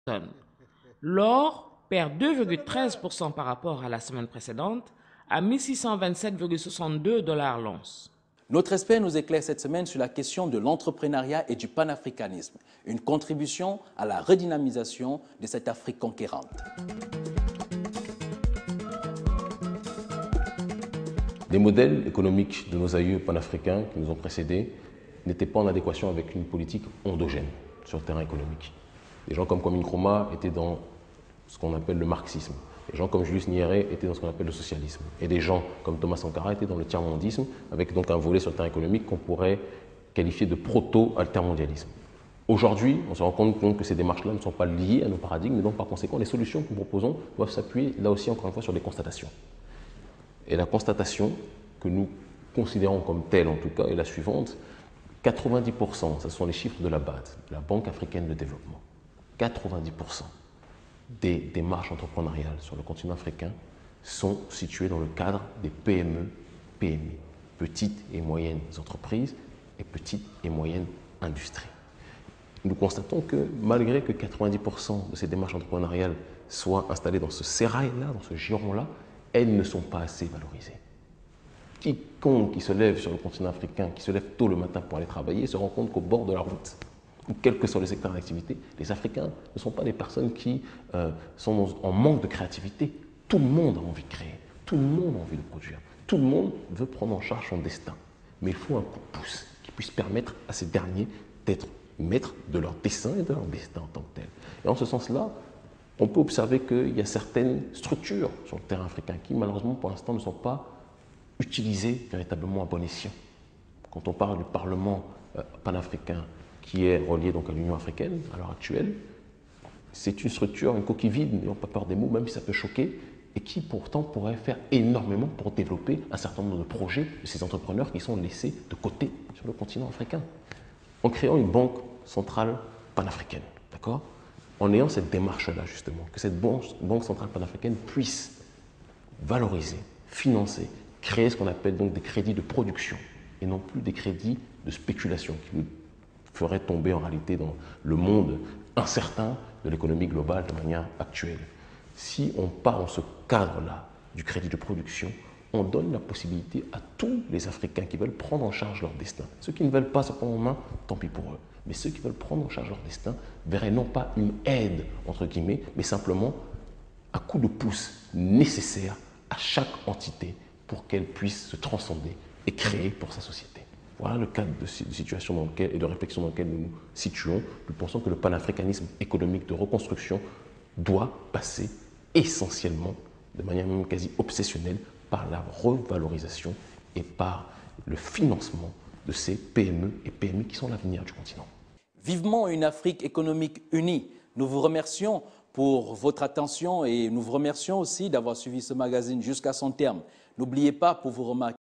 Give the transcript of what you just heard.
tonnes. L'or perd 2,13% par rapport à la semaine précédente à 1627,62 $ l'once. Notre expert nous éclaire cette semaine sur la question de l'entrepreneuriat et du panafricanisme, une contribution à la redynamisation de cette Afrique conquérante. Les modèles économiques de nos aïeux panafricains qui nous ont précédés n'étaient pas en adéquation avec une politique endogène sur le terrain économique. Des gens comme Kwame Nkrumah étaient dans ce qu'on appelle le marxisme. Des gens comme Julius Nyerere étaient dans ce qu'on appelle le socialisme. Et des gens comme Thomas Sankara étaient dans le tiers-mondisme, avec donc un volet sur le terrain économique qu'on pourrait qualifier de proto-altermondialisme. Aujourd'hui, on se rend compte que ces démarches-là ne sont pas liées à nos paradigmes, et donc par conséquent, les solutions que nous proposons doivent s'appuyer là aussi, encore une fois, sur des constatations. Et la constatation que nous considérons comme telle, en tout cas, est la suivante. 90%, ce sont les chiffres de la BAD, de la Banque africaine de développement. 90% des démarches entrepreneuriales sur le continent africain sont situées dans le cadre des PME, PMI, petites et moyennes entreprises et petites et moyennes industries. Nous constatons que malgré que 90% de ces démarches entrepreneuriales soient installées dans ce sérail-là, dans ce giron-là, elles ne sont pas assez valorisées. Quiconque qui se lève sur le continent africain, qui se lève tôt le matin pour aller travailler, se rend compte qu'au bord de la route, ou quel que soit le secteur d'activité, les Africains ne sont pas des personnes qui sont en manque de créativité. Tout le monde a envie de créer, tout le monde a envie de produire, tout le monde veut prendre en charge son destin. Mais il faut un coup de pouce qui puisse permettre à ces derniers d'être maîtres de leur dessin et de leur destin en tant que tel. Et en ce sens-là, on peut observer qu'il y a certaines structures sur le terrain africain qui, malheureusement, pour l'instant, ne sont pas utilisées véritablement à bon escient. Quand on parle du Parlement panafricain, qui est relié donc à l'Union africaine à l'heure actuelle, c'est une structure, une coquille vide, n'ayons pas peur des mots, même si ça peut choquer, et qui pourtant pourrait faire énormément pour développer un certain nombre de projets de ces entrepreneurs qui sont laissés de côté sur le continent africain. En créant une banque centrale panafricaine, d'accord ? En ayant cette démarche-là, justement, que cette banque centrale panafricaine puisse valoriser, financer, créer ce qu'on appelle donc des crédits de production et non plus des crédits de spéculation qui nous feraient tomber en réalité dans le monde incertain de l'économie globale de manière actuelle. Si on part dans ce cadre-là du crédit de production, on donne la possibilité à tous les Africains qui veulent prendre en charge leur destin. Ceux qui ne veulent pas se prendre en main, tant pis pour eux. Mais ceux qui veulent prendre en charge leur destin verraient non pas une aide, entre guillemets, mais simplement un coup de pouce nécessaire à chaque entité pour qu'elle puisse se transcender et créer pour sa société. Voilà le cadre de situation dans lequel, et de réflexion dans lequel nous nous situons. Nous pensons que le panafricanisme économique de reconstruction doit passer essentiellement, de manière même quasi obsessionnelle, par la revalorisation et par le financement de ces PME et PMI qui sont l'avenir du continent. Vivement une Afrique économique unie. Nous vous remercions pour votre attention et nous vous remercions aussi d'avoir suivi ce magazine jusqu'à son terme. N'oubliez pas, pour vous remarquer,